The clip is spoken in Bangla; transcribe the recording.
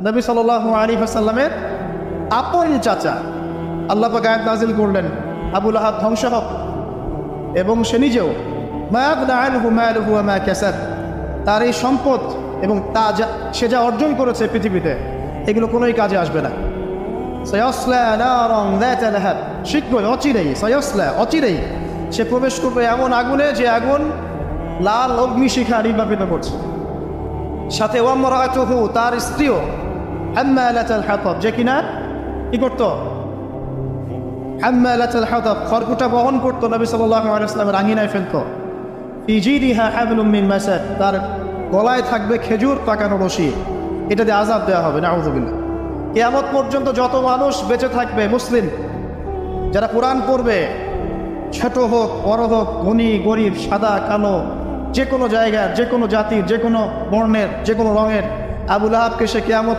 নবী সাল্লাল্লাহু আলাইহি ওয়াসাল্লামের আপন চাচা। আল্লাহ পাক আয়াত নাযিল করলেন, আবু লাহাব ধ্বংস হোক, এবং সে নিজেও। মা আগনা আনহু মালুহু ওয়া মা কাসাব, তার এই সম্পদ এবং সে যা অর্জন করেছে পৃথিবীতে, এগুলো কোনোই কাজে আসবে না। সায়াসলা নারান যাতা লাহাব, শীঘ্রই অচিরেই সে প্রবেশ করবে এমন আগুনে যে আগুন লাল অগ্নিশিখা নির্বাপিত করছে। সাথে ওয়ামরাতুহু, তার স্ত্রীও, হাম্মালাতুল হাতাব, যে কিনা কি করতো? হাম্মালাতুল হাতাব, খড়কুটা বহন করতো, নবী সাল্লাল্লাহু আলাইহি ওয়াসাল্লামের আঙিনায় ফেলতো। ফি জিদিহা হাবলুম মিন মাসাদ, তার গলায় থাকবে খেজুর পাকানো রশি, এটা দিয়ে আযাব দেওয়া হবে, নাউযুবিল্লাহ। কিয়ামত পর্যন্ত যত মানুষ বেঁচে থাকবে মুসলিম, যারা কোরআন পড়বে, ছোট হোক বড় হোক, ধনী গরিব, সাদা কালো, যে কোনো জায়গার, যে কোনো জাতির, যে কোনো বর্ণের, যে কোনো রঙের, আবু লাহাবকে সে কিয়ামত